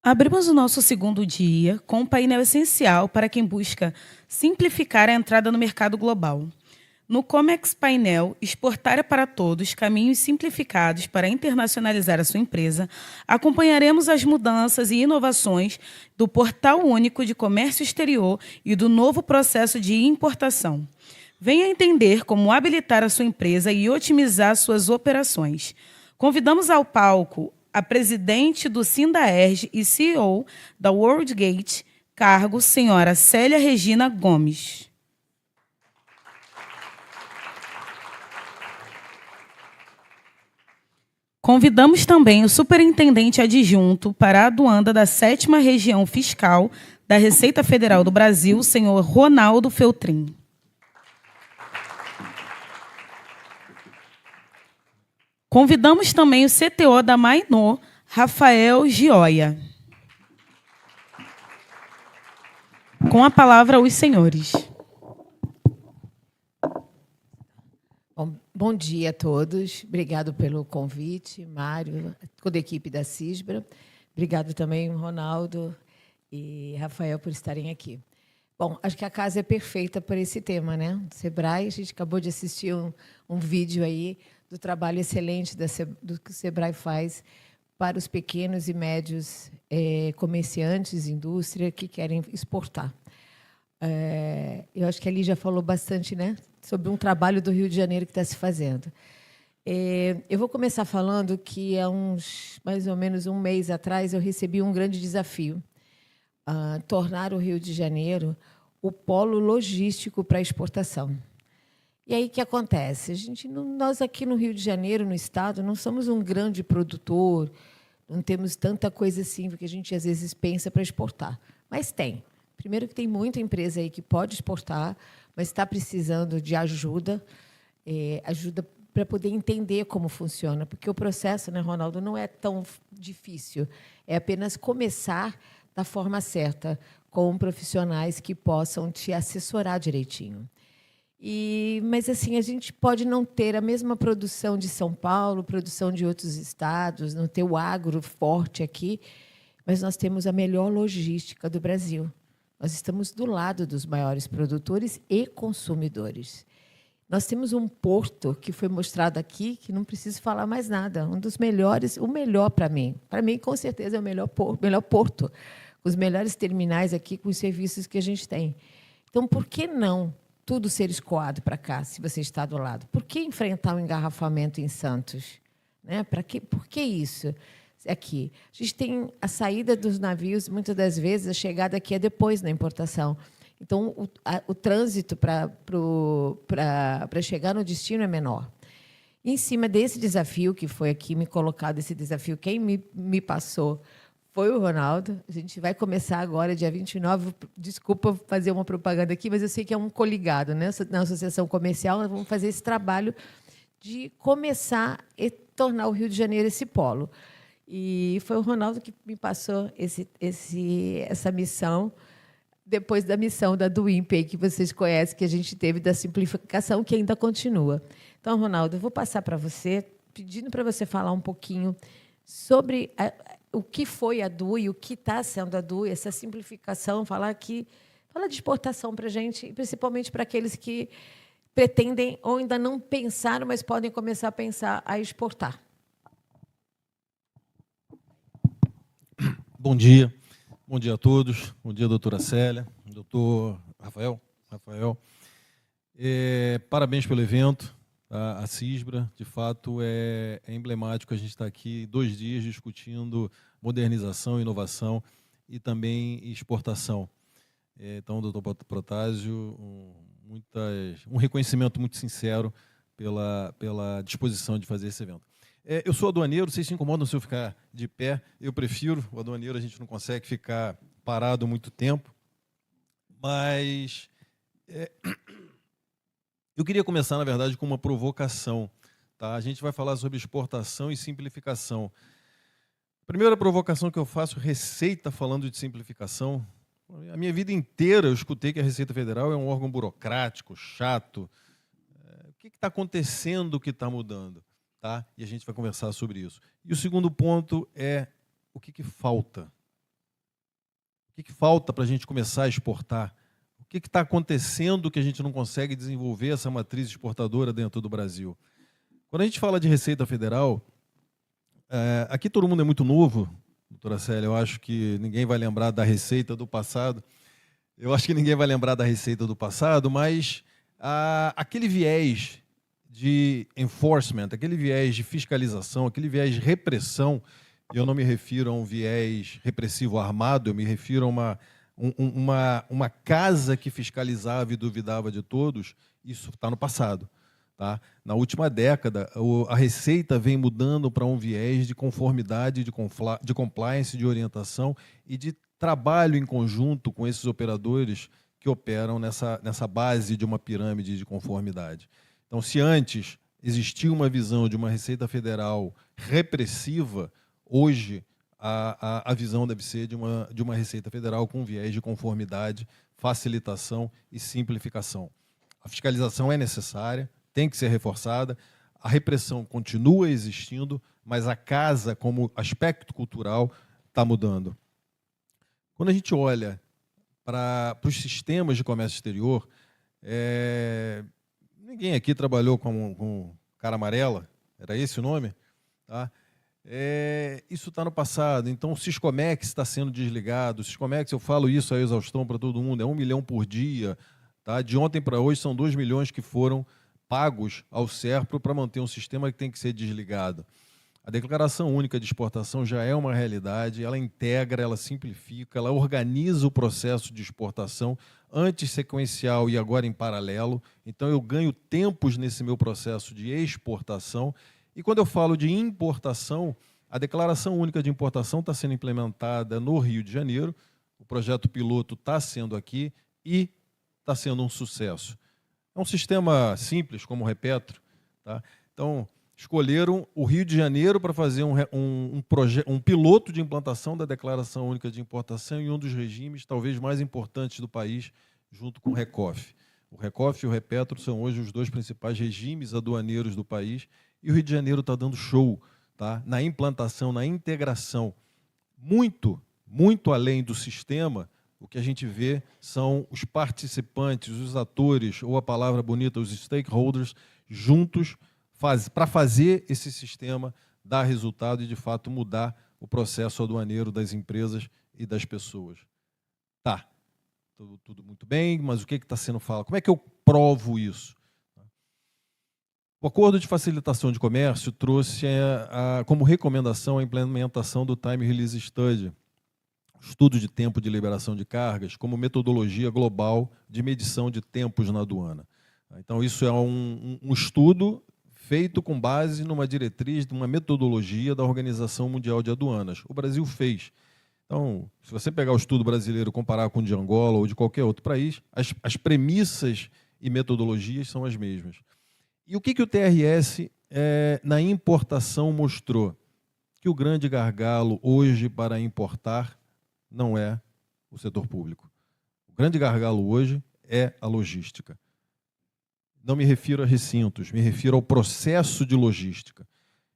Abrimos o nosso segundo dia com um painel essencial para quem busca simplificar a entrada no mercado global. No Comex Painel Exportar é para Todos, caminhos simplificados para internacionalizar a sua empresa, acompanharemos as mudanças e inovações do Portal Único de Comércio Exterior e do novo processo de importação. Venha entender como habilitar a sua empresa e otimizar suas operações. Convidamos ao palco a presidente do Sindaerj e CEO da WorldGate, cargo senhora Célia Regina Gomes. Convidamos também o superintendente adjunto para a aduana da 7ª Região Fiscal da Receita Federal do Brasil, senhor Ronaldo Feltrin. Convidamos também o CTO da Mainô, Rafael Gioia. Com a palavra, os senhores. Bom dia a todos. Obrigado pelo convite, Mário, toda a equipe da CISBRA. Obrigado também, Ronaldo e Rafael, por estarem aqui. Bom, acho que a casa é perfeita para esse tema, né? Do Sebrae, a gente acabou de assistir um vídeo aí do trabalho excelente do que o Sebrae faz para os pequenos e médios comerciantes, indústria, que querem exportar. Eu acho que a Lígia falou bastante, né, sobre um trabalho do Rio de Janeiro que está se fazendo. Eu vou começar falando que há mais ou menos um mês atrás eu recebi um grande desafio, tornar o Rio de Janeiro o polo logístico para a exportação. E aí o que acontece? Nós aqui no Rio de Janeiro, no estado, não somos um grande produtor, não temos tanta coisa assim que a gente às vezes pensa para exportar, mas tem. Primeiro que tem muita empresa aí que pode exportar, mas está precisando de ajuda, ajuda para poder entender como funciona, porque o processo, né, Ronaldo, não é tão difícil, é apenas começar da forma certa, com profissionais que possam te assessorar direitinho. Mas assim, a gente pode não ter a mesma produção de São Paulo, produção de outros estados, não ter o agro forte aqui, mas nós temos a melhor logística do Brasil. Nós estamos do lado dos maiores produtores e consumidores. Nós temos um porto que foi mostrado aqui, que não preciso falar mais nada, um dos melhores, o melhor para mim. Para mim, com certeza, é o melhor porto, com os melhores terminais aqui, com os serviços que a gente tem. Então, por que não tudo ser escoado para cá, se você está do lado? Por que enfrentar um engarrafamento em Santos? Né? Por que isso? Aqui. A gente tem a saída dos navios, muitas das vezes, a chegada aqui é depois da importação. Então, o trânsito para chegar no destino é menor. Em cima desse desafio, que foi aqui me colocado, esse desafio, quem me passou foi o Ronaldo. A gente vai começar agora, dia 29. Desculpa fazer uma propaganda aqui, mas eu sei que é um coligado, né? Na Associação Comercial, nós vamos fazer esse trabalho de começar e tornar o Rio de Janeiro esse polo. E foi o Ronaldo que me passou essa missão, depois da missão da do INPE, que vocês conhecem, que a gente teve da simplificação, que ainda continua. Então, Ronaldo, eu vou passar para você, pedindo para você falar um pouquinho sobre o que foi a DU e o que está sendo a DU, essa simplificação, fala de exportação para a gente, principalmente para aqueles que pretendem ou ainda não pensaram, mas podem começar a pensar a exportar. Bom dia a todos. Bom dia, doutora Célia, doutor Rafael. Parabéns pelo evento. A CISBRA, de fato, é emblemático a gente estar aqui 2 dias discutindo modernização, inovação e também exportação. Então, doutor Protásio, um reconhecimento muito sincero pela disposição de fazer esse evento. Eu sou aduaneiro, vocês se incomodam se eu ficar de pé, eu prefiro. O aduaneiro a gente não consegue ficar parado muito tempo, mas eu queria começar, na verdade, com uma provocação. Tá? A gente vai falar sobre exportação e simplificação. A primeira provocação que eu faço, Receita falando de simplificação. A minha vida inteira eu escutei que a Receita Federal é um órgão burocrático, chato. O que está acontecendo que está mudando? Tá? E a gente vai conversar sobre isso. E o segundo ponto é o que falta. O que falta para a gente começar a exportar? O que está acontecendo que a gente não consegue desenvolver essa matriz exportadora dentro do Brasil? Quando a gente fala de Receita Federal, aqui todo mundo é muito novo, doutora Célia, eu acho que ninguém vai lembrar da receita do passado. Eu acho que ninguém vai lembrar da receita do passado, mas aquele viés de enforcement, aquele viés de fiscalização, aquele viés de repressão, e eu não me refiro a um viés repressivo armado, eu me refiro a uma casa que fiscalizava e duvidava de todos, isso está no passado. Tá? Na última década, a Receita vem mudando para um viés de conformidade, de compliance, de orientação e de trabalho em conjunto com esses operadores que operam nessa base de uma pirâmide de conformidade. Então, se antes existia uma visão de uma Receita Federal repressiva, hoje a visão deve ser de uma Receita Federal com viés de conformidade, facilitação e simplificação. A fiscalização é necessária, tem que ser reforçada, a repressão continua existindo, mas a casa, como aspecto cultural, está mudando. Quando a gente olha para os sistemas de comércio exterior, ninguém aqui trabalhou com cara amarela, era esse o nome? Tá? Isso está no passado, então o Siscomex está sendo desligado. O Siscomex, eu falo isso a exaustão para todo mundo, é 1 milhão por dia. Tá? De ontem para hoje são 2 milhões que foram pagos ao SERPRO para manter um sistema que tem que ser desligado. A Declaração Única de Exportação já é uma realidade, ela integra, ela simplifica, ela organiza o processo de exportação antes sequencial e agora em paralelo. Então eu ganho tempos nesse meu processo de exportação. E quando eu falo de importação, a Declaração Única de Importação está sendo implementada no Rio de Janeiro, o projeto piloto está sendo aqui e está sendo um sucesso. É um sistema simples, como o Repetro. Tá? Então, escolheram o Rio de Janeiro para fazer um piloto de implantação da Declaração Única de Importação em um dos regimes talvez mais importantes do país, junto com o RECOF. O RECOF e o Repetro são hoje os 2 principais regimes aduaneiros do país e o Rio de Janeiro está dando show, tá? Na implantação, na integração. Muito, muito além do sistema, o que a gente vê são os participantes, os atores, ou a palavra bonita, os stakeholders, juntos para fazer esse sistema dar resultado e, de fato, mudar o processo aduaneiro das empresas e das pessoas. Tá, tudo muito bem, mas o que está sendo falado? Como é que eu provo isso? O Acordo de Facilitação de Comércio trouxe como recomendação a implementação do Time Release Study, estudo de tempo de liberação de cargas, como metodologia global de medição de tempos na aduana. Então, isso é um estudo feito com base numa diretriz, numa metodologia da Organização Mundial de Aduanas. O Brasil fez. Então, se você pegar o estudo brasileiro e comparar com o de Angola ou de qualquer outro país, as premissas e metodologias são as mesmas. E o que o TRS na importação mostrou? Que o grande gargalo hoje para importar não é o setor público. O grande gargalo hoje é a logística. Não me refiro a recintos, me refiro ao processo de logística.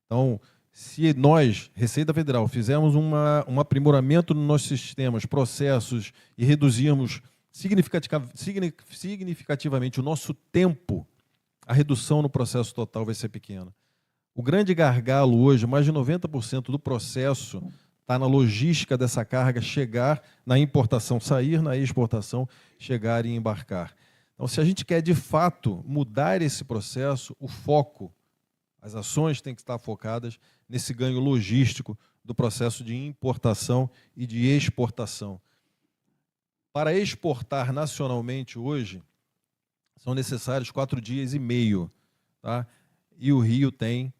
Então, se nós, Receita Federal, fizermos um aprimoramento nos nossos sistemas, processos e reduzirmos significativamente o nosso tempo, a redução no processo total vai ser pequena. O grande gargalo hoje, mais de 90% do processo está na logística dessa carga chegar na importação, sair na exportação, chegar e embarcar. Então, se a gente quer, de fato, mudar esse processo, o foco, as ações têm que estar focadas nesse ganho logístico do processo de importação e de exportação. Para exportar nacionalmente hoje, são necessários 4,5 dias. Tá? E o Rio tem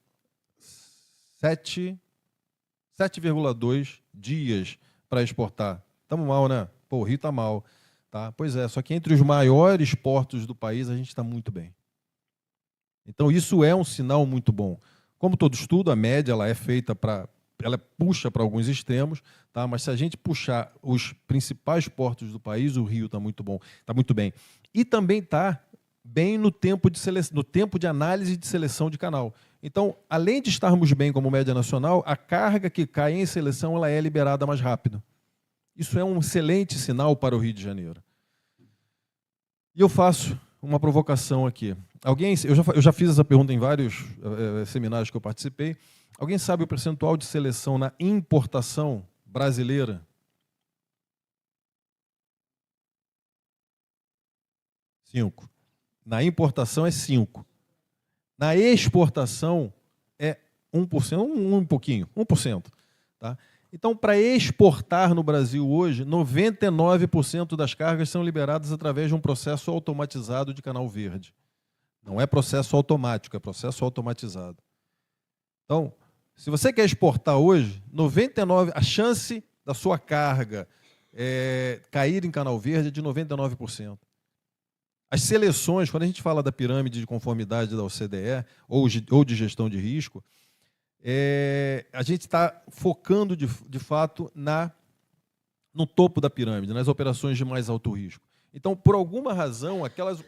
7,2 dias para exportar. Estamos mal, né? Pô, o Rio está mal. Tá? Pois é, só que entre os maiores portos do país a gente está muito bem. Então isso é um sinal muito bom. Como todo estudo, a média ela é feita ela puxa para alguns extremos, tá? Mas se a gente puxar os principais portos do país, o Rio está muito bom, está muito bem. E também está bem no tempo de análise de seleção de canal. Então, além de estarmos bem como média nacional, a carga que cai em seleção ela é liberada mais rápido. Isso é um excelente sinal para o Rio de Janeiro. E eu faço uma provocação aqui. Eu já fiz essa pergunta em vários seminários que eu participei. Alguém sabe o percentual de seleção na importação brasileira? 5%. Na importação é 5%. Na exportação é 1%, um pouquinho, 1%. Tá? Então, para exportar no Brasil hoje, 99% das cargas são liberadas através de um processo automatizado de canal verde. Não é processo automático, é processo automatizado. Então, se você quer exportar hoje, 99%, a chance da sua carga cair em canal verde é de 99%. As seleções, quando a gente fala da pirâmide de conformidade da OCDE ou de gestão de risco, a gente está focando, de fato, no topo da pirâmide, nas operações de mais alto risco. Então, por alguma razão, aquelas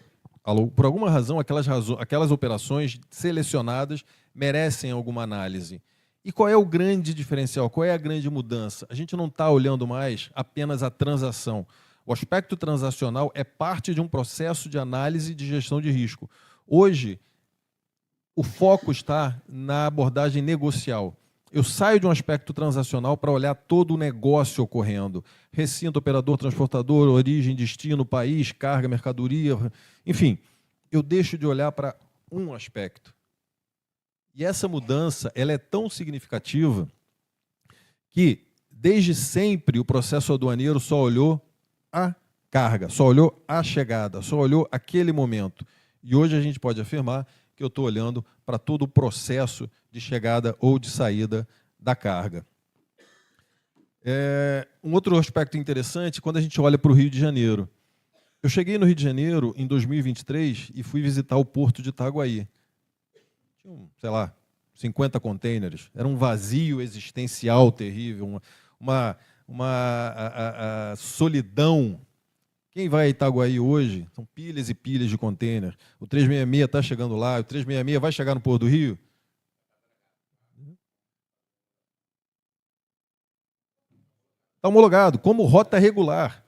operações selecionadas merecem alguma análise. E qual é o grande diferencial? Qual é a grande mudança? A gente não está olhando mais apenas a transação. O aspecto transacional é parte de um processo de análise de gestão de risco. Hoje, o foco está na abordagem negocial. Eu saio de um aspecto transacional para olhar todo o negócio ocorrendo. Recinto, operador, transportador, origem, destino, país, carga, mercadoria, enfim. Eu deixo de olhar para um aspecto. E essa mudança ela é tão significativa que, desde sempre, o processo aduaneiro só olhou a carga, só olhou a chegada, só olhou aquele momento. E hoje a gente pode afirmar que eu estou olhando para todo o processo de chegada ou de saída da carga. Um outro aspecto interessante, quando a gente olha para o Rio de Janeiro. Eu cheguei no Rio de Janeiro em 2023 e fui visitar o porto de Itaguaí. Tinha, sei lá, 50 containers. Era um vazio existencial terrível, uma solidão. Quem vai a Itaguaí hoje, são pilhas e pilhas de container. O 366 está chegando lá, o 366 vai chegar no Porto do Rio? Está homologado, como rota regular.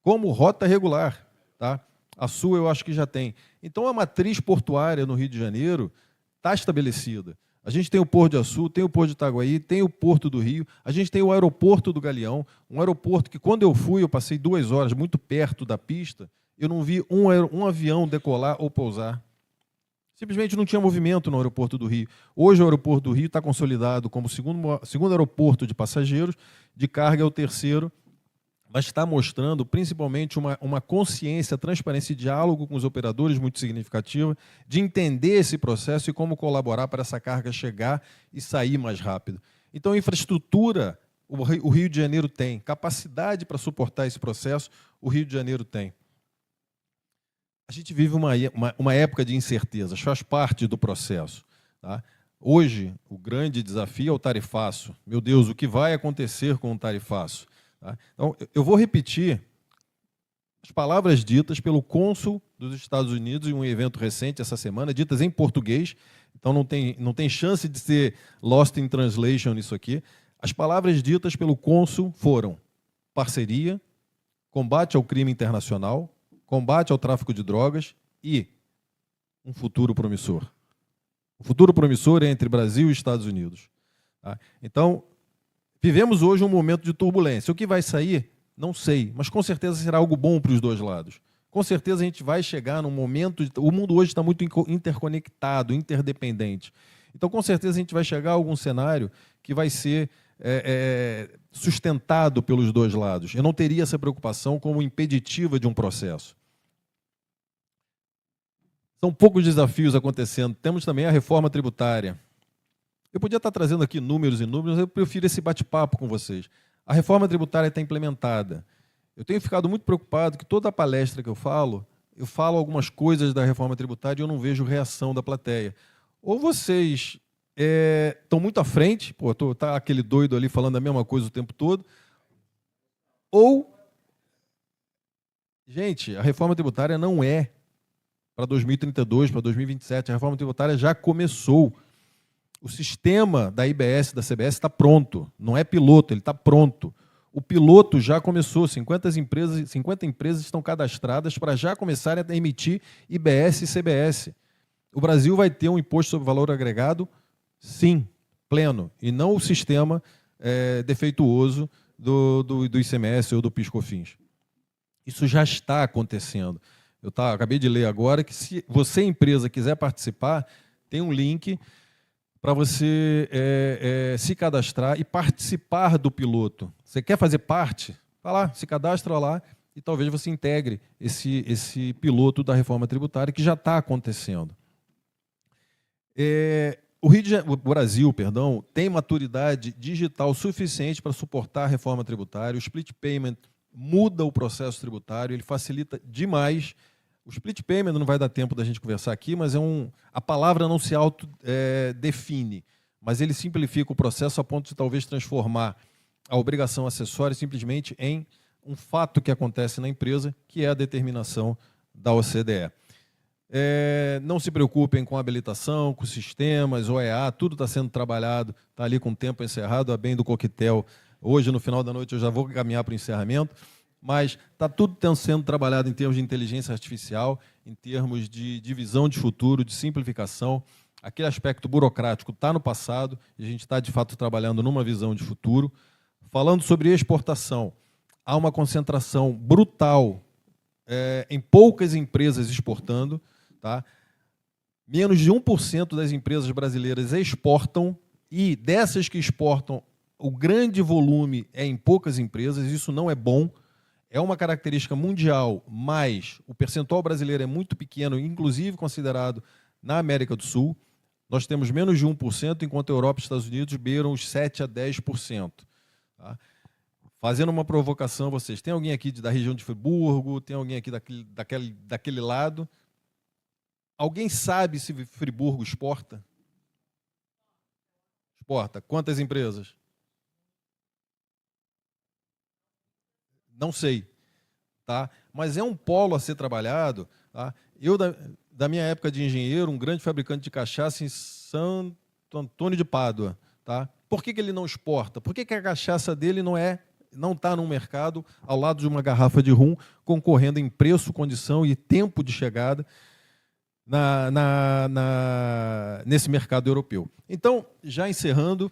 Como rota regular. Tá? A sua eu acho que já tem. Então, a matriz portuária no Rio de Janeiro está estabelecida. A gente tem o Porto de Açu, tem o Porto de Itaguaí, tem o Porto do Rio, a gente tem o aeroporto do Galeão, um aeroporto que, quando eu fui, eu passei 2 horas muito perto da pista, eu não vi um avião decolar ou pousar. Simplesmente não tinha movimento no aeroporto do Rio. Hoje o aeroporto do Rio está consolidado como o segundo aeroporto de passageiros, de carga é o terceiro, mas está mostrando principalmente uma consciência, transparência e diálogo com os operadores muito significativa, de entender esse processo e como colaborar para essa carga chegar e sair mais rápido. Então, infraestrutura, o Rio de Janeiro tem. Capacidade para suportar esse processo, o Rio de Janeiro tem. A gente vive uma época de incertezas, faz parte do processo. Tá? Hoje, o grande desafio é o tarifaço. Meu Deus, o que vai acontecer com o tarifaço? Então, eu vou repetir as palavras ditas pelo cônsul dos Estados Unidos em um evento recente, essa semana, ditas em português, então não tem chance de ser lost in translation nisso aqui. As palavras ditas pelo cônsul foram parceria, combate ao crime internacional, combate ao tráfico de drogas e um futuro promissor. O futuro promissor é entre Brasil e Estados Unidos. Tá? Então, vivemos hoje um momento de turbulência. O que vai sair? Não sei, mas com certeza será algo bom para os dois lados. Com certeza a gente vai chegar num momento... O mundo hoje está muito interconectado, interdependente. Então, com certeza a gente vai chegar a algum cenário que vai ser sustentado pelos dois lados. Eu não teria essa preocupação como impeditiva de um processo. São poucos desafios acontecendo. Temos também a reforma tributária. Eu podia estar trazendo aqui números e números, eu prefiro esse bate-papo com vocês. A reforma tributária está implementada. Eu tenho ficado muito preocupado que toda a palestra que eu falo algumas coisas da reforma tributária e eu não vejo reação da plateia. Ou vocês estão muito à frente, tá aquele doido ali falando a mesma coisa o tempo todo, ou, gente, a reforma tributária não é para 2032, para 2027, a reforma tributária já começou. O sistema da IBS, da CBS, está pronto. Não é piloto, ele está pronto. O piloto já começou, 50 empresas estão cadastradas para já começarem a emitir IBS e CBS. O Brasil vai ter um imposto sobre valor agregado, sim, pleno, e não o sistema defeituoso do ICMS ou do PIS/COFINS. Isso já está acontecendo. Acabei de ler agora que, se você, empresa, quiser participar, tem um link para você se cadastrar e participar do piloto. Você quer fazer parte? Vai lá, se cadastra lá e talvez você integre esse piloto da reforma tributária que já está acontecendo. O Brasil, tem maturidade digital suficiente para suportar a reforma tributária. O split payment muda o processo tributário, ele facilita demais. O split payment não vai dar tempo da gente conversar aqui, mas a palavra não se autodefine, mas ele simplifica o processo a ponto de talvez transformar a obrigação acessória simplesmente em um fato que acontece na empresa, que é a determinação da OCDE. Não se preocupem com a habilitação, com sistemas, OEA, tudo está sendo trabalhado, está ali com o tempo encerrado, a bem do coquetel. Hoje, no final da noite, eu já vou caminhar para o encerramento, mas está tudo sendo trabalhado em termos de inteligência artificial, em termos de divisão de futuro, de simplificação. Aquele aspecto burocrático está no passado e a gente está, de fato, trabalhando numa visão de futuro. Falando sobre exportação, há uma concentração brutal em poucas empresas exportando. Tá? Menos de 1% das empresas brasileiras exportam e, dessas que exportam, o grande volume é em poucas empresas. Isso não é bom. É uma característica mundial, mas o percentual brasileiro é muito pequeno, inclusive considerado na América do Sul. Nós temos menos de 1%, enquanto a Europa e os Estados Unidos beiram os 7% a 10%. Tá? Fazendo uma provocação a vocês, tem alguém aqui da região de Friburgo, tem alguém aqui daquele lado? Alguém sabe se Friburgo exporta? Exporta. Quantas empresas? Não sei. Tá? Mas é um polo a ser trabalhado. Tá? Eu, da minha época de engenheiro, um grande fabricante de cachaça em Santo Antônio de Pádua. Tá? Por que ele não exporta? Por que a cachaça dele não está no mercado ao lado de uma garrafa de rum, concorrendo em preço, condição e tempo de chegada nesse mercado europeu? Então, já encerrando,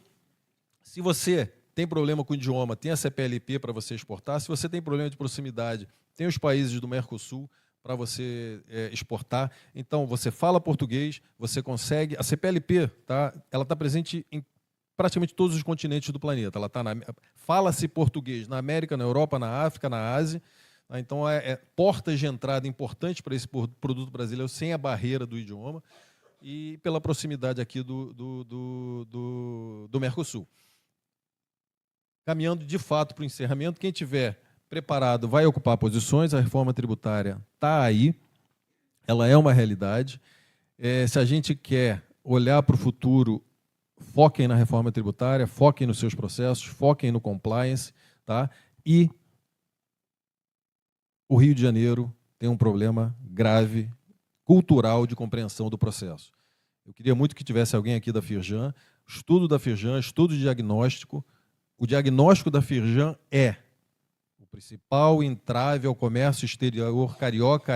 se você tem problema com o idioma, tem a CPLP para você exportar. Se você tem problema de proximidade, tem os países do Mercosul para você exportar. Então, você fala português, você consegue... A CPLP, tá? Ela está presente em praticamente todos os continentes do planeta. Ela fala-se português na América, na Europa, na África, na Ásia. Tá? Então, portas de entrada importantes para esse produto brasileiro sem a barreira do idioma e pela proximidade aqui do Mercosul. Caminhando, de fato, para o encerramento, quem tiver preparado vai ocupar posições, a reforma tributária está aí, ela é uma realidade. Se a gente quer olhar para o futuro, foquem na reforma tributária, foquem nos seus processos, foquem no compliance, tá? E o Rio de Janeiro tem um problema grave, cultural, de compreensão do processo. Eu queria muito que tivesse alguém aqui da Firjan, estudo da Firjan, estudo de diagnóstico. O diagnóstico da Firjan é: o principal entrave ao comércio exterior carioca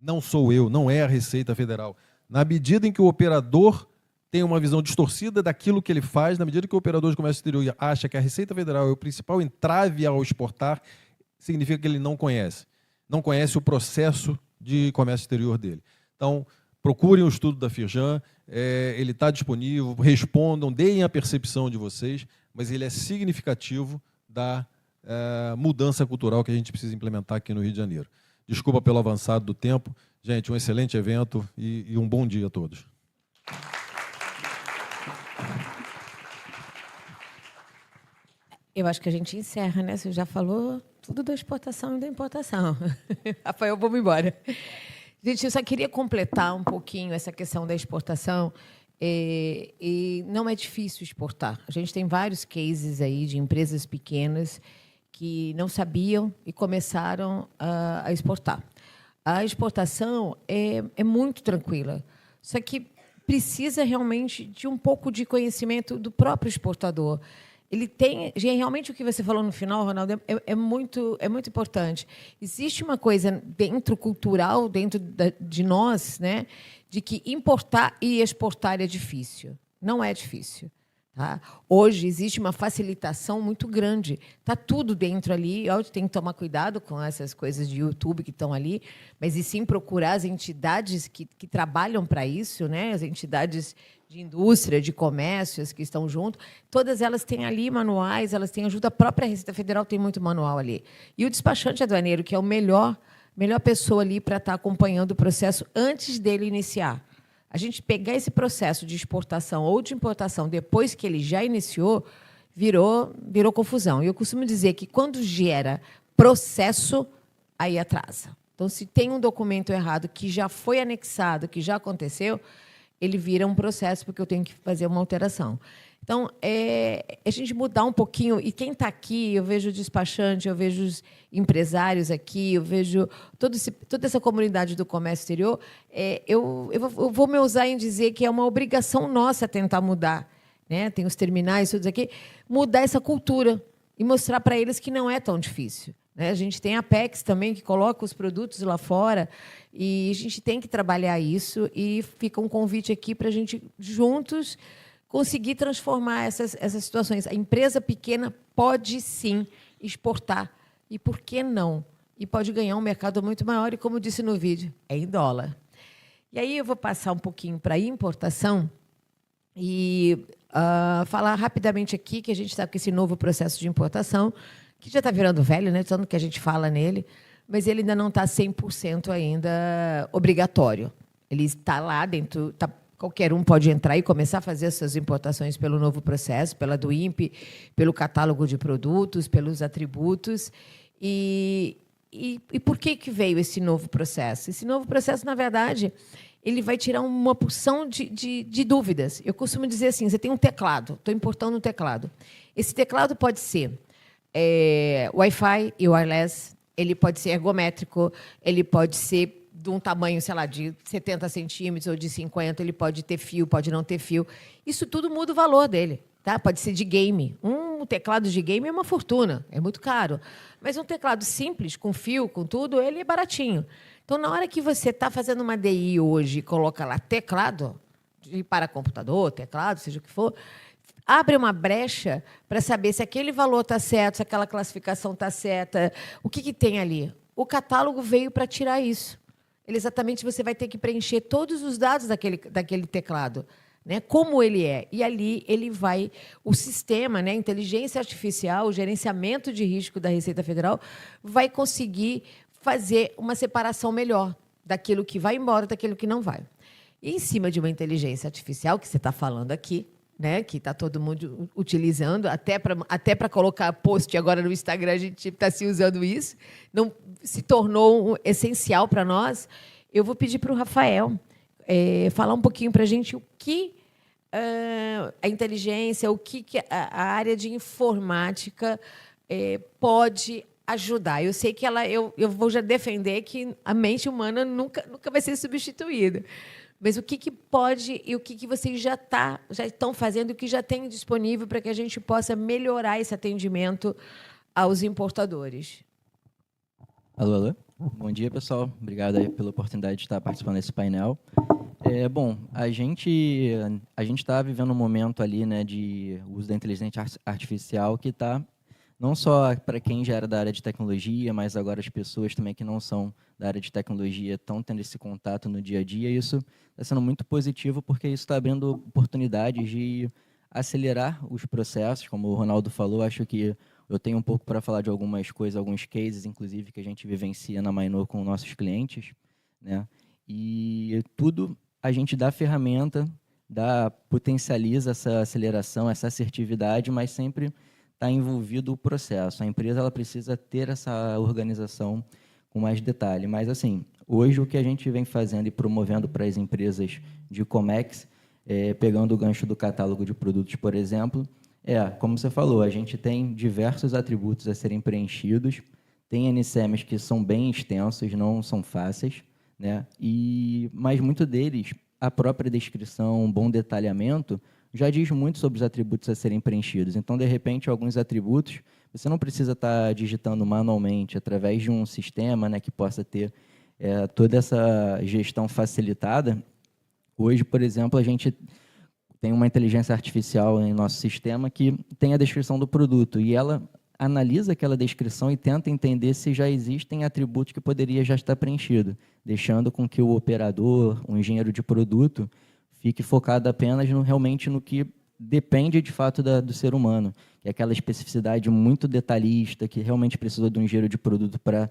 não sou eu, não é a Receita Federal. Na medida em que o operador tem uma visão distorcida daquilo que ele faz, na medida que o operador de comércio exterior acha que a Receita Federal é o principal entrave ao exportar, significa que ele não conhece o processo de comércio exterior dele. Então, procurem o estudo da Firjan, ele está disponível, respondam, deem a percepção de vocês, mas ele é significativo da mudança cultural que a gente precisa implementar aqui no Rio de Janeiro. Desculpa pelo avançado do tempo. Gente, um excelente evento e um bom dia a todos. Eu acho que a gente encerra, né? Você já falou tudo da exportação e da importação. Rafael, vamos embora. Gente, eu só queria completar um pouquinho essa questão da exportação. E não é difícil exportar. A gente tem vários cases aí de empresas pequenas que não sabiam e começaram a exportar. A exportação é muito tranquila. Só que precisa realmente de um pouco de conhecimento do próprio exportador. Ele tem realmente o que você falou no final, Ronaldo, é muito importante. Existe uma coisa dentro cultural, dentro de nós, né, de que importar e exportar é difícil. Não é difícil. Tá? Hoje existe uma facilitação muito grande. Está tudo dentro ali. Eu tenho que tomar cuidado com essas coisas de YouTube que estão ali, mas e sim procurar as entidades que trabalham para isso, né? As entidades de indústria, de comércios que estão junto. Todas elas têm ali manuais, elas têm ajuda. A própria Receita Federal tem muito manual ali. E o despachante aduaneiro, que é o melhor pessoa ali para estar acompanhando o processo antes dele iniciar. A gente pegar esse processo de exportação ou de importação depois que ele já iniciou, virou confusão. E eu costumo dizer que, quando gera processo, aí atrasa. Então, se tem um documento errado que já foi anexado, que já aconteceu, ele vira um processo, porque eu tenho que fazer uma alteração. Então, a gente mudar um pouquinho. E quem está aqui, eu vejo o despachante, eu vejo os empresários aqui, eu vejo toda essa comunidade do comércio exterior. Eu vou me ousar em dizer que é uma obrigação nossa tentar mudar, né? Tem os terminais, todos aqui, mudar essa cultura e mostrar para eles que não é tão difícil. Né? A gente tem a Apex também, que coloca os produtos lá fora, e a gente tem que trabalhar isso. E fica um convite aqui para a gente, juntos, conseguir transformar essas situações. A empresa pequena pode, sim, exportar. E por que não? E pode ganhar um mercado muito maior. E, como disse no vídeo, é em dólar. E aí eu vou passar um pouquinho para a importação e falar rapidamente aqui que a gente está com esse novo processo de importação, que já está virando velho, né? Tanto que a gente fala nele, mas ele ainda não está 100% ainda obrigatório. Ele está lá dentro... Qualquer um pode entrar e começar a fazer as suas importações pelo novo processo, pela do INPE, pelo catálogo de produtos, pelos atributos. E por que veio esse novo processo? Esse novo processo, na verdade, ele vai tirar uma porção de dúvidas. Eu costumo dizer assim, você tem um teclado, estou importando um teclado. Esse teclado pode ser Wi-Fi e wireless, ele pode ser ergométrico, ele pode ser de um tamanho, sei lá, de 70 centímetros ou de 50, ele pode ter fio, pode não ter fio. Isso tudo muda o valor dele. Tá? Pode ser de game. Um teclado de game é uma fortuna, é muito caro. Mas um teclado simples, com fio, com tudo, ele é baratinho. Então, na hora que você está fazendo uma DI hoje e coloca lá teclado, para computador, teclado, seja o que for, abre uma brecha para saber se aquele valor está certo, se aquela classificação está certa, o que tem ali. O catálogo veio para tirar isso. Exatamente, você vai ter que preencher todos os dados daquele teclado, né? Como ele é. E ali ele vai... O sistema, né, a inteligência artificial, o gerenciamento de risco da Receita Federal, vai conseguir fazer uma separação melhor daquilo que vai embora, daquilo que não vai. E, em cima de uma inteligência artificial, que você está falando aqui, né, que está todo mundo utilizando, até para colocar post agora no Instagram, a gente está se usando isso, não se tornou essencial para nós. Eu vou pedir para o Rafael falar um pouquinho para a gente o que a inteligência, o que a área de informática pode ajudar. Eu sei que eu vou já defender que a mente humana nunca vai ser substituída. Mas o que pode e o que vocês já estão fazendo, o que já tem disponível para que a gente possa melhorar esse atendimento aos importadores? Alô, alô. Bom dia, pessoal. Obrigado aí pela oportunidade de estar participando desse painel. Bom, a gente está vivendo um momento ali, né, de uso da inteligência artificial que está não só para quem já era da área de tecnologia, mas agora as pessoas também que não são da área de tecnologia estão tendo esse contato no dia a dia. E isso está sendo muito positivo, porque isso está abrindo oportunidades de acelerar os processos. Como o Ronaldo falou, acho que eu tenho um pouco para falar de algumas coisas, alguns cases, inclusive, que a gente vivencia na Mainor com nossos clientes, né? E tudo a gente dá ferramenta, potencializa essa aceleração, essa assertividade, mas sempre está envolvido o processo. A empresa ela precisa ter essa organização com mais detalhe. Mas, assim, hoje o que a gente vem fazendo e promovendo para as empresas de Comex, pegando o gancho do catálogo de produtos, por exemplo, como você falou, a gente tem diversos atributos a serem preenchidos, tem NCMs que são bem extensos, não são fáceis, né? Mas muitos deles a própria descrição, um bom detalhamento, já diz muito sobre os atributos a serem preenchidos. Então, de repente, alguns atributos, você não precisa estar digitando manualmente, através de um sistema, né, que possa ter toda essa gestão facilitada. Hoje, por exemplo, a gente tem uma inteligência artificial em nosso sistema que tem a descrição do produto e ela analisa aquela descrição e tenta entender se já existem atributos que poderia já estar preenchido, deixando com que o operador, o engenheiro de produto, fique focado apenas realmente no que depende de fato do ser humano, que é aquela especificidade muito detalhista, que realmente precisou de um engenheiro de produto para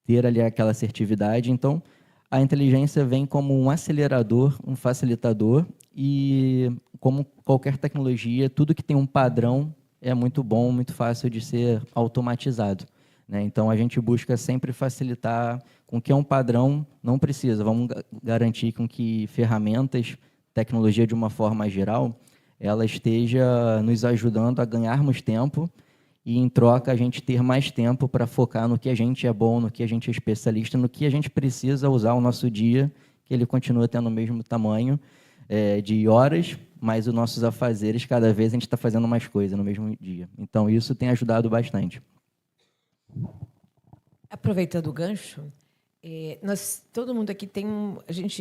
ter ali aquela assertividade. Então, a inteligência vem como um acelerador, um facilitador, e como qualquer tecnologia, tudo que tem um padrão é muito bom, muito fácil de ser automatizado, né? Então, a gente busca sempre facilitar com que é um padrão, não precisa. Vamos garantir com que ferramentas, tecnologia de uma forma geral, ela esteja nos ajudando a ganharmos tempo e, em troca, a gente ter mais tempo para focar no que a gente é bom, no que a gente é especialista, no que a gente precisa usar o nosso dia, que ele continua tendo o mesmo tamanho de horas, mas os nossos afazeres, cada vez a gente está fazendo mais coisa no mesmo dia. Então, isso tem ajudado bastante. Aproveitando o gancho, todo mundo aqui tem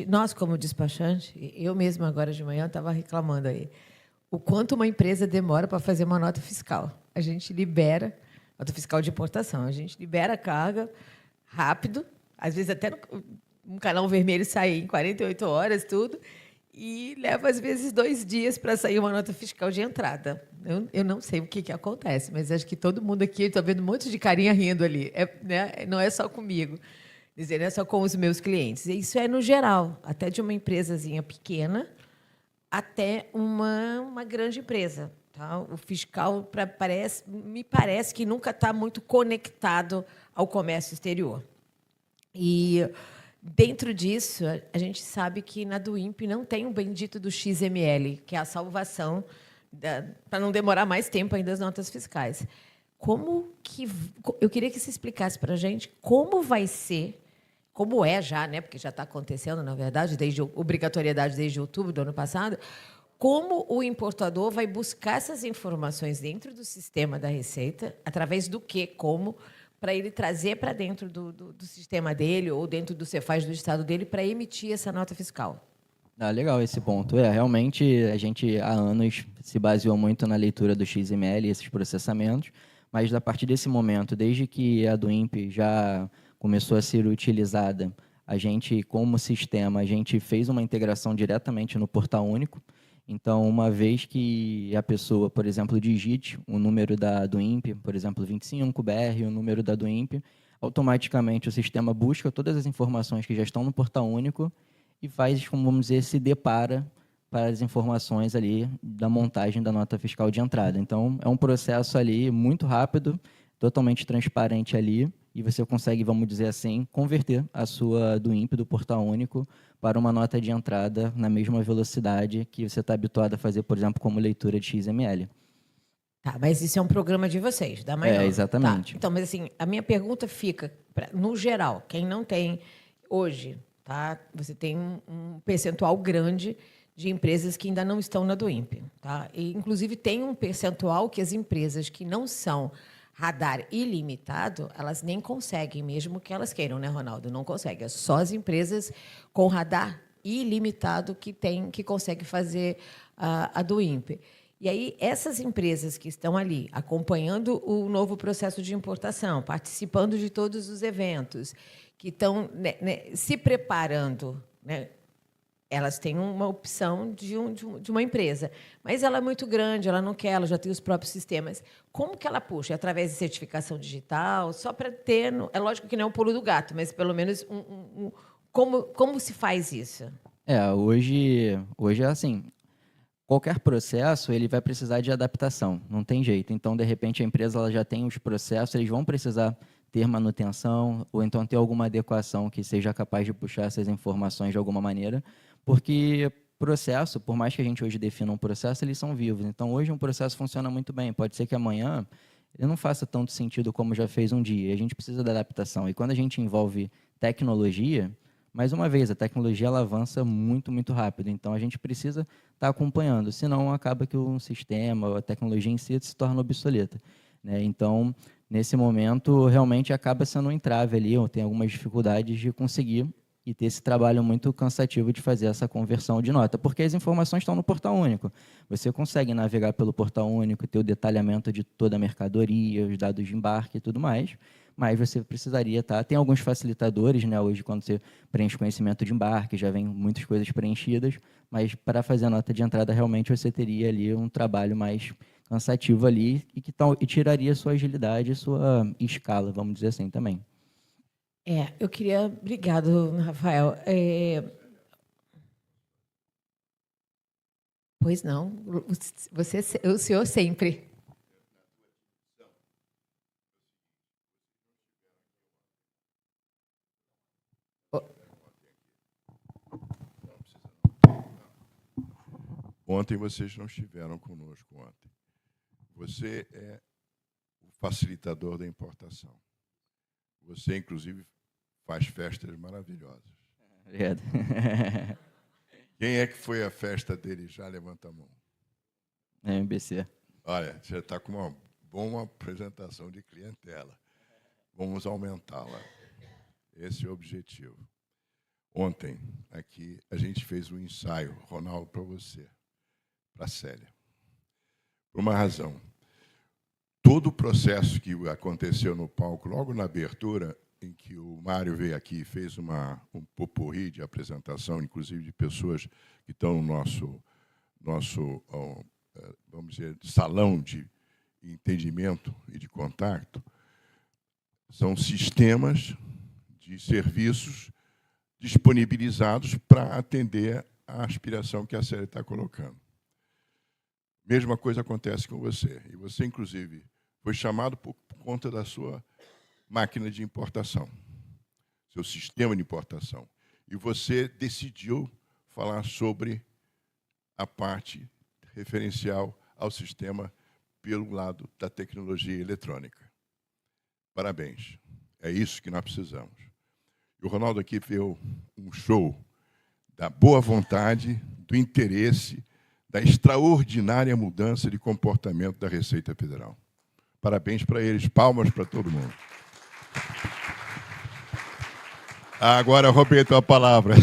nós como despachante, eu mesma agora de manhã estava reclamando aí, o quanto uma empresa demora para fazer uma nota fiscal. A gente libera, nota fiscal de importação, a gente libera a carga rápido, às vezes até um canal vermelho sai em 48 horas, tudo, e leva, às vezes, 2 dias para sair uma nota fiscal de entrada. Eu não sei o que acontece, mas acho que todo mundo aqui, estou vendo um monte de carinha rindo ali, né? Não é só comigo, dizer, não é só com os meus clientes. Isso é no geral, até de uma empresazinha pequena até uma grande empresa. Tá? O fiscal me parece que nunca está muito conectado ao comércio exterior. E, dentro disso, a gente sabe que na DoIMP não tem o bendito do XML, que é a salvação, para não demorar mais tempo ainda as notas fiscais. Eu queria que você explicasse para a gente como vai ser, como é já, né, porque já está acontecendo, na verdade, obrigatoriedade desde outubro do ano passado, como o importador vai buscar essas informações dentro do sistema da Receita, através do quê, como, para ele trazer para dentro do sistema dele ou dentro do Cefaz do estado dele para emitir essa nota fiscal. Legal esse ponto. Realmente, a gente, há anos, se baseou muito na leitura do XML e esses processamentos, mas, a partir desse momento, desde que a DoIMP já começou a ser utilizada, a gente, como sistema, a gente fez uma integração diretamente no Portal Único. Então, uma vez que a pessoa, por exemplo, digite o número da DoIMP, por exemplo, 25BR, o número da DoIMP, automaticamente o sistema busca todas as informações que já estão no Portal Único e faz, como vamos dizer, se depara para as informações ali da montagem da nota fiscal de entrada. Então, é um processo ali muito rápido, totalmente transparente ali, e você consegue, vamos dizer assim, converter a sua DoIMP, do Portal Único, para uma nota de entrada na mesma velocidade que você está habituado a fazer, por exemplo, como leitura de XML. Tá, mas isso é um programa de vocês, da manhã. Exatamente. Tá. Então, mas assim, a minha pergunta fica, no geral, quem não tem hoje, tá? Você tem um percentual grande de empresas que ainda não estão na DoIMP, tá? E, inclusive, tem um percentual que as empresas que não são radar ilimitado, elas nem conseguem, mesmo que elas queiram, né, Ronaldo? Não conseguem. É só as empresas com radar ilimitado que conseguem fazer a DoIMP. E aí, essas empresas que estão ali acompanhando o novo processo de importação, participando de todos os eventos, que estão se preparando, né, elas têm uma opção de uma empresa, mas ela é muito grande, ela não quer, ela já tem os próprios sistemas. Como que ela puxa? É através de certificação digital, só para ter... É lógico que não é um pulo do gato, mas pelo menos como se faz isso? Hoje é assim, qualquer processo ele vai precisar de adaptação, não tem jeito. Então, de repente, a empresa ela já tem os processos, eles vão precisar ter manutenção ou então ter alguma adequação que seja capaz de puxar essas informações de alguma maneira, porque processo, por mais que a gente hoje defina um processo, eles são vivos. Então, hoje um processo funciona muito bem. Pode ser que amanhã ele não faça tanto sentido como já fez um dia. A gente precisa da adaptação. E quando a gente envolve tecnologia, Mais uma vez, a tecnologia ela avança muito, muito rápido, então a gente precisa estar acompanhando, senão acaba que o sistema, a tecnologia em si se torna obsoleta, né? Então, nesse momento, realmente acaba sendo um entrave ali, ou tem algumas dificuldades de conseguir e ter esse trabalho muito cansativo de fazer essa conversão de nota, porque as informações estão no portal único. Você consegue navegar pelo portal único, ter o detalhamento de toda a mercadoria, os dados de embarque e tudo mais, mas você precisaria estar... Tem alguns facilitadores, né, hoje, quando você preenche conhecimento de embarque, já vem muitas coisas preenchidas, mas para fazer a nota de entrada, realmente, você teria ali um trabalho mais cansativo ali e tiraria sua agilidade e sua escala, vamos dizer assim, também. Eu queria... Obrigado, Rafael. Pois não, o senhor sempre. Ontem vocês não estiveram conosco ontem. Você é o facilitador da importação. Você, inclusive, faz festas maravilhosas. Obrigado. Quem é que foi a festa dele já? Levanta a mão. MBC. Olha, você está com uma boa apresentação de clientela. Vamos aumentá-la. Esse é o objetivo. Ontem, aqui, a gente fez um ensaio, Ronaldo, para você, para a Célia. Por uma razão. Todo o processo que aconteceu no palco, logo na abertura, em que o Mário veio aqui e fez um popurrí de apresentação, inclusive de pessoas que estão no nosso vamos dizer, salão de entendimento e de contato, são sistemas de serviços disponibilizados para atender a aspiração que a Célia está colocando. Mesma coisa acontece com você. E você, inclusive, foi chamado por conta da sua máquina de importação, seu sistema de importação. E você decidiu falar sobre a parte referencial ao sistema pelo lado da tecnologia eletrônica. Parabéns. É isso que nós precisamos. E o Ronaldo aqui fez um show da boa vontade, do interesse, da extraordinária mudança de comportamento da Receita Federal. Parabéns para eles, palmas para todo mundo. Agora, Roberto, a palavra.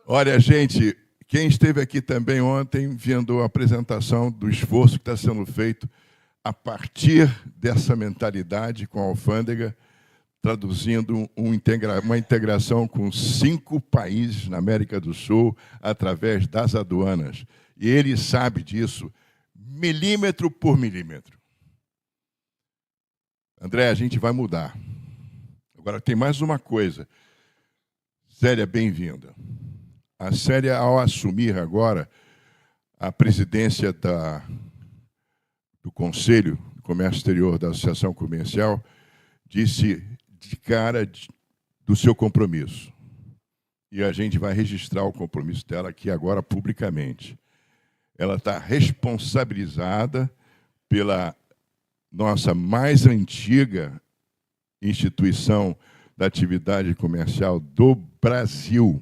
Olha, gente, quem esteve aqui também ontem, vendo a apresentação do esforço que está sendo feito a partir dessa mentalidade com a alfândega, traduzindo uma integração com 5 países na América do Sul através das aduanas. E ele sabe disso, milímetro por milímetro. André, a gente vai mudar. Agora, tem mais uma coisa. Célia, bem-vinda. A Célia, ao assumir agora a presidência do Conselho de Comércio Exterior da Associação Comercial, disse de cara do seu compromisso. E a gente vai registrar o compromisso dela aqui agora publicamente. Ela está responsabilizada pela nossa mais antiga instituição da atividade comercial do Brasil.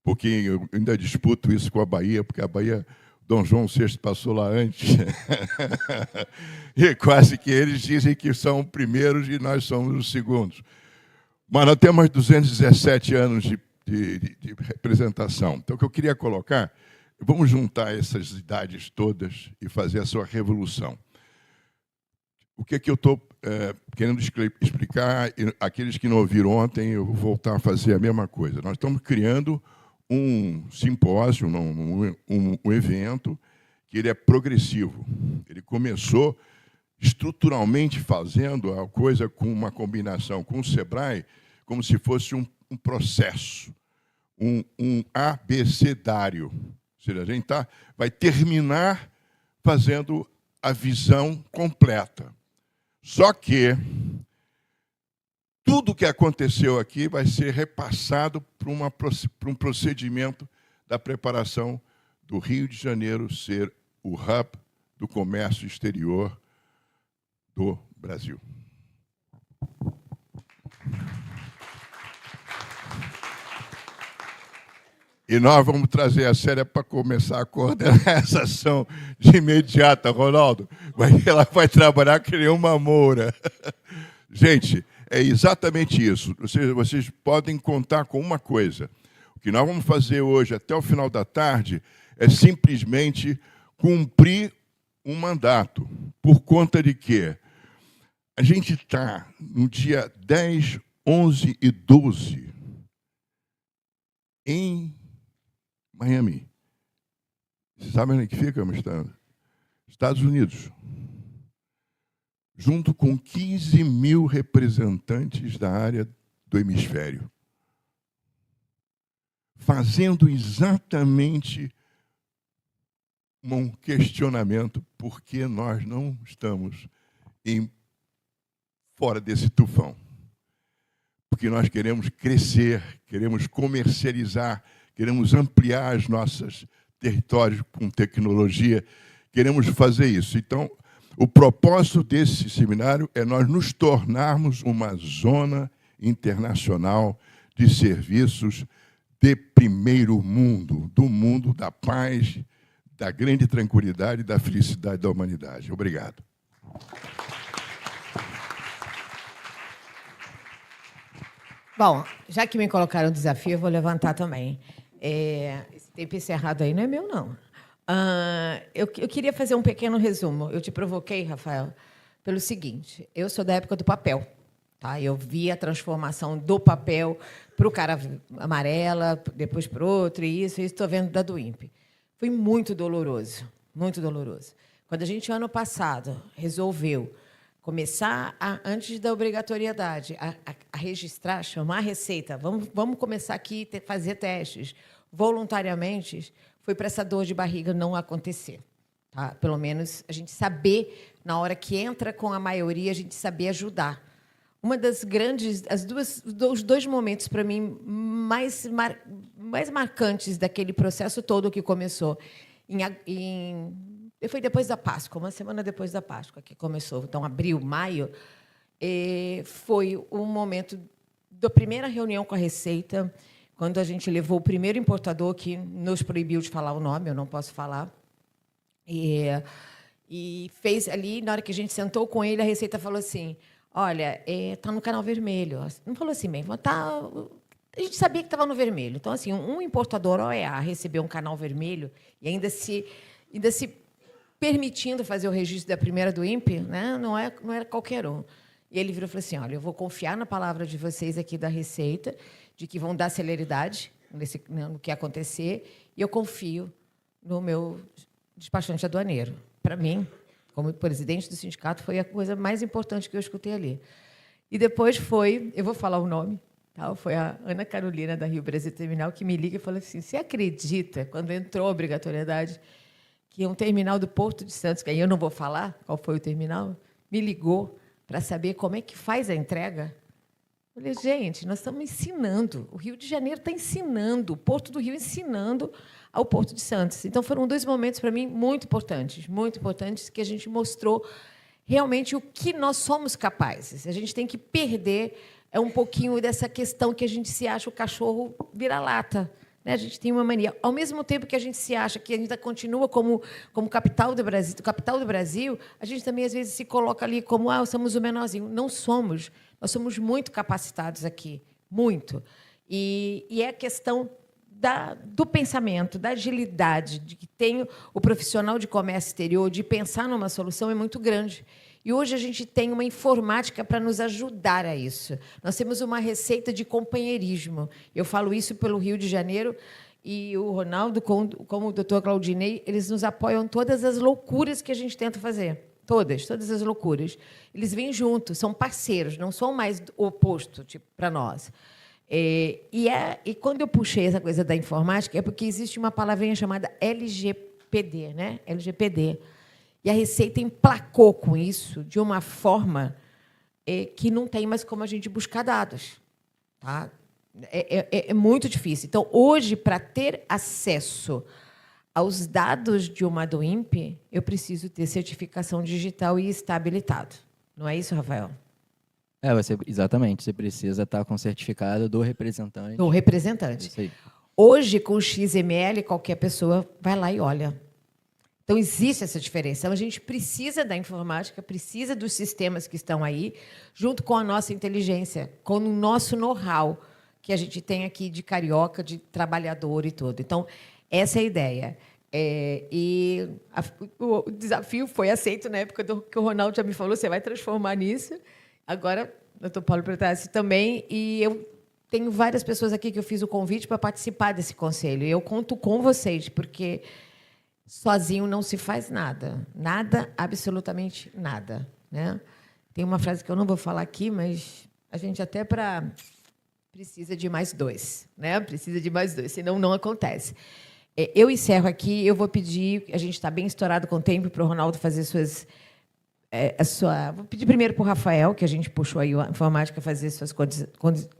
Porque eu ainda disputo isso com a Bahia, porque a Bahia, Dom João VI passou lá antes. E quase que eles dizem que são os primeiros e nós somos os segundos. Mas nós temos 217 anos de representação. Então, o que eu queria colocar, vamos juntar essas idades todas e fazer a sua revolução. O que é que eu estou querendo explicar? Aqueles que não ouviram ontem, eu vou voltar a fazer a mesma coisa. Nós estamos criando um simpósio, um evento, que ele é progressivo. Ele começou estruturalmente fazendo a coisa com uma combinação com o SEBRAE, como se fosse um processo, um abecedário. Ou seja, a gente vai terminar fazendo a visão completa. Só que tudo o que aconteceu aqui vai ser repassado para um procedimento da preparação do Rio de Janeiro ser o hub do comércio exterior do Brasil. E nós vamos trazer a Célia para começar a coordenar essa ação de imediata, Ronaldo. Ela vai trabalhar que nem uma moura. Gente, é exatamente isso. Vocês podem contar com uma coisa. O que nós vamos fazer hoje, até o final da tarde, é simplesmente cumprir um mandato. Por conta de quê? A gente está no dia 10, 11 e 12 em Miami. Vocês sabem onde que fica, Amsterdã? Estados Unidos. Junto com 15 mil representantes da área do hemisfério. Fazendo exatamente um questionamento por que nós não estamos fora desse tufão. Porque nós queremos crescer, queremos comercializar, queremos ampliar os nossos territórios com tecnologia, queremos fazer isso. Então, o propósito desse seminário é nós nos tornarmos uma zona internacional de serviços de primeiro mundo, do mundo da paz, da grande tranquilidade e da felicidade da humanidade. Obrigado. Bom, já que me colocaram o desafio, eu vou levantar também. Esse tempo encerrado aí não é meu, não. Eu queria fazer um pequeno resumo. Eu te provoquei, Rafael, pelo seguinte. Eu sou da época do papel. Tá? Eu vi a transformação do papel para o cara amarela, depois para o outro, e isso estou vendo da do INPE. Foi muito doloroso, muito doloroso. Quando a gente, ano passado, resolveu começar, antes da obrigatoriedade, a registrar, chamar a Receita, vamos começar aqui a fazer testes voluntariamente, foi para essa dor de barriga não acontecer. Tá? Pelo menos a gente saber, na hora que entra com a maioria, a gente saber ajudar. Uma das grandes, os dois momentos, para mim, mais marcantes daquele processo todo que começou foi depois da Páscoa, uma semana depois da Páscoa que começou. Então, abril, maio, foi o momento da primeira reunião com a Receita, quando a gente levou o primeiro importador que nos proibiu de falar o nome, eu não posso falar, e fez ali, na hora que a gente sentou com ele, a Receita falou assim, olha, está no canal vermelho. Não falou assim mesmo, tá... A gente sabia que estava no vermelho. Então, assim, um importador OEA recebeu um canal vermelho e ainda se permitindo fazer o registro da primeira do INPE, né? Não era qualquer um. E ele virou e falou assim, olha, eu vou confiar na palavra de vocês aqui da Receita, de que vão dar celeridade no que acontecer, e eu confio no meu despachante aduaneiro. Para mim, como presidente do sindicato, foi a coisa mais importante que eu escutei ali. E depois foi, eu vou falar o nome, tá? Foi a Ana Carolina, da Rio Brasil Terminal, que me liga e fala assim, você acredita, quando entrou a obrigatoriedade, que um terminal do Porto de Santos, que aí eu não vou falar qual foi o terminal, me ligou para saber como é que faz a entrega? Eu falei, gente, nós estamos ensinando, o Rio de Janeiro está ensinando, o Porto do Rio ensinando ao Porto de Santos. Então, foram dois momentos, para mim, muito importantes, que a gente mostrou realmente o que nós somos capazes. A gente tem que perder um pouquinho dessa questão que a gente se acha o cachorro vira-lata. Né? A gente tem uma mania. Ao mesmo tempo que a gente se acha que ainda continua como capital do Brasil, a gente também, às vezes, se coloca ali como somos o menorzinho. Não somos. Nós somos muito capacitados aqui, muito. E é a questão do pensamento, da agilidade, de que tem o profissional de comércio exterior, de pensar numa solução, é muito grande. E hoje a gente tem uma informática para nos ajudar a isso. Nós temos uma receita de companheirismo. Eu falo isso pelo Rio de Janeiro, e o Ronaldo, como o doutor Claudinei, eles nos apoiam todas as loucuras que a gente tenta fazer. Todas as loucuras. Eles vêm juntos, são parceiros, não são mais o oposto tipo, para nós. E quando eu puxei essa coisa da informática, é porque existe uma palavrinha chamada LGPD, né? LGPD. E a Receita emplacou com isso de uma forma que não tem mais como a gente buscar dados. Tá? É muito difícil. Então, hoje, para ter acesso aos dados de uma do INPE, eu preciso ter certificação digital e estar habilitado. Não é isso, Rafael? Exatamente. Você precisa estar com o certificado do representante. Do representante. Isso aí. Hoje, com o XML, qualquer pessoa vai lá e olha. Então, existe essa diferença. Então, a gente precisa da informática, precisa dos sistemas que estão aí, junto com a nossa inteligência, com o nosso know-how que a gente tem aqui de carioca, de trabalhador e tudo. Então, essa é a ideia. O desafio foi aceito na época que o Ronaldo já me falou, você vai transformar nisso. Agora, o doutor Paulo Pretassi também, e eu tenho várias pessoas aqui que eu fiz o convite para participar desse conselho. E eu conto com vocês, porque sozinho não se faz nada. Nada, absolutamente nada. Né? Tem uma frase que eu não vou falar aqui, mas a gente até precisa de mais dois. Né? Precisa de mais dois, senão não acontece. Eu encerro aqui, eu vou pedir, a gente está bem estourado com o tempo, para o Ronaldo fazer suas... Vou pedir primeiro para o Rafael, que a gente puxou aí a informática, fazer suas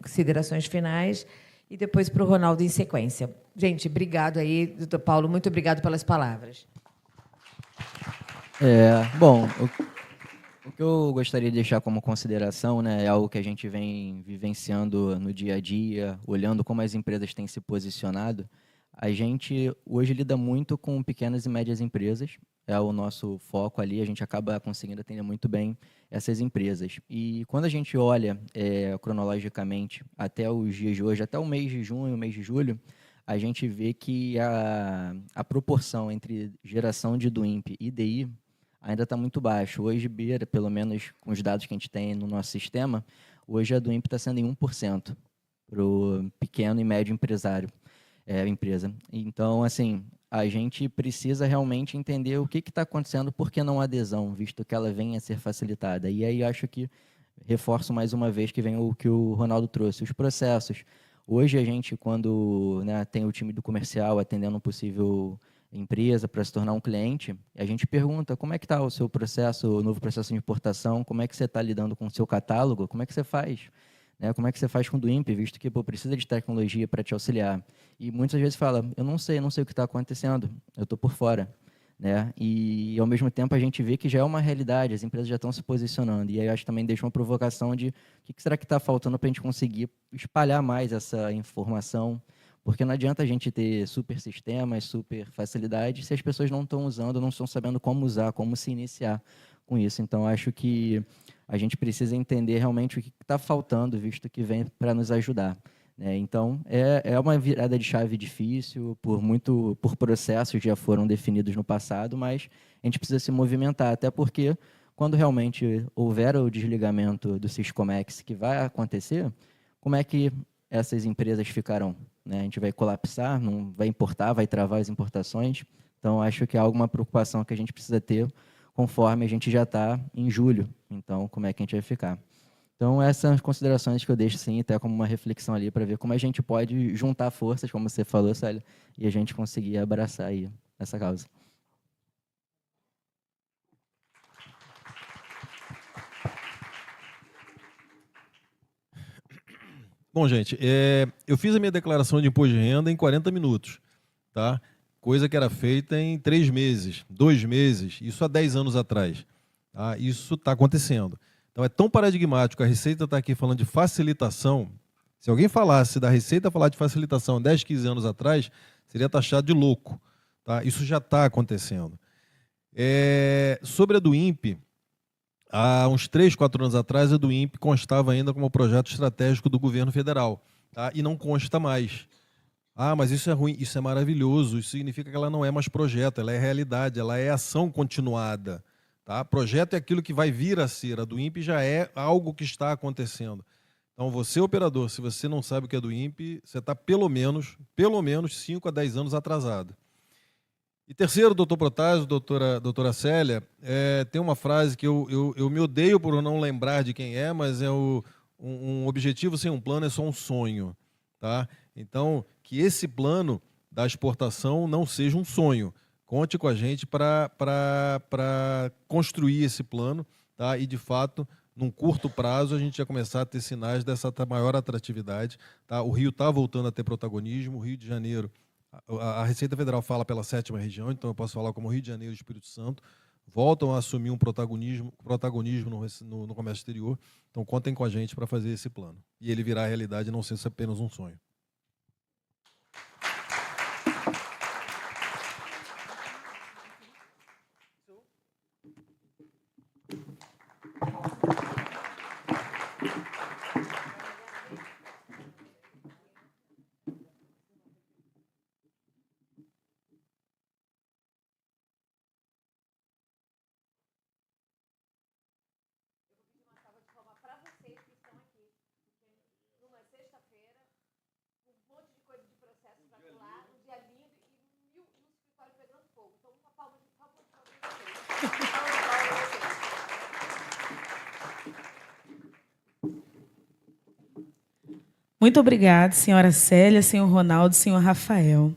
considerações finais, e depois para o Ronaldo em sequência. Gente, obrigado aí, doutor Paulo, muito obrigado pelas palavras. Bom, o que eu gostaria de deixar como consideração, né, é algo que a gente vem vivenciando no dia a dia, olhando como as empresas têm se posicionado. A gente hoje lida muito com pequenas e médias empresas, é o nosso foco ali, a gente acaba conseguindo atender muito bem essas empresas. E quando a gente olha cronologicamente até os dias de hoje, até o mês de junho, o mês de julho, a gente vê que a proporção entre geração de DUIMP e DI ainda está muito baixo. Hoje, beira, pelo menos com os dados que a gente tem no nosso sistema, hoje a DUIMP está sendo em 1% para o pequeno e médio empresário. Empresa. Então, assim, a gente precisa realmente entender o que está acontecendo, por que não a adesão, visto que ela venha a ser facilitada. E aí acho que reforço mais uma vez que vem o que o Ronaldo trouxe, os processos. Hoje a gente, quando tem o time do comercial atendendo um possível empresa para se tornar um cliente, a gente pergunta como é que está o seu processo, o novo processo de importação, como é que você está lidando com o seu catálogo, como é que você faz? Como é que você faz com o DUIMP, visto que precisa de tecnologia para te auxiliar. E muitas vezes fala, eu não sei o que está acontecendo, eu estou por fora. E, ao mesmo tempo, a gente vê que já é uma realidade, as empresas já estão se posicionando. E aí, eu acho que também deixa uma provocação de o que será que está faltando para a gente conseguir espalhar mais essa informação, porque não adianta a gente ter super sistemas, super facilidade, se as pessoas não estão usando, não estão sabendo como usar, como se iniciar com isso. Então, acho que a gente precisa entender realmente o que está faltando, visto que vem para nos ajudar. Então, é uma virada de chave difícil, por processos que já foram definidos no passado, mas a gente precisa se movimentar, até porque, quando realmente houver o desligamento do Syscomex, que vai acontecer, como é que essas empresas ficarão? A gente vai colapsar, não vai importar, vai travar as importações? Então, acho que é alguma preocupação que a gente precisa ter, conforme a gente já está em julho. Então, como é que a gente vai ficar? Então, essas são as considerações que eu deixo, sim, até como uma reflexão ali, para ver como a gente pode juntar forças, como você falou, Célia, e a gente conseguir abraçar aí essa causa. Bom, gente, eu fiz a minha declaração de imposto de renda em 40 minutos, tá? Coisa que era feita em 3 meses, 2 meses, isso há 10 anos atrás. Tá? Isso está acontecendo. Então, é tão paradigmático, a Receita está aqui falando de facilitação. Se alguém falasse da Receita falar de facilitação 10, 15 anos atrás, seria taxado de louco. Tá? Isso já está acontecendo. Sobre a do INPE, há uns 3, 4 anos atrás, a do INPE constava ainda como projeto estratégico do governo federal. Tá? E não consta mais. Ah, mas isso é ruim, isso é maravilhoso, isso significa que ela não é mais projeto, ela é realidade, ela é ação continuada. Tá? Projeto é aquilo que vai vir a ser, a do INPE já é algo que está acontecendo. Então, você, operador, se você não sabe o que é do INPE, você está pelo menos 5 a 10 anos atrasado. E terceiro, doutor Protásio, doutora Célia, tem uma frase que eu me odeio por não lembrar de quem é, mas um objetivo sem um plano é só um sonho. Tá? Então, que esse plano da exportação não seja um sonho. Conte com a gente para construir esse plano, tá? E, de fato, num curto prazo, a gente já começar a ter sinais dessa maior atratividade. Tá? O Rio está voltando a ter protagonismo, o Rio de Janeiro, a Receita Federal fala pela 7ª região, então eu posso falar como Rio de Janeiro e Espírito Santo, voltam a assumir um protagonismo no comércio exterior. Então, contem com a gente para fazer esse plano. E ele virar realidade e não ser apenas um sonho. Muito obrigada, senhora Célia, senhor Ronaldo, senhor Rafael.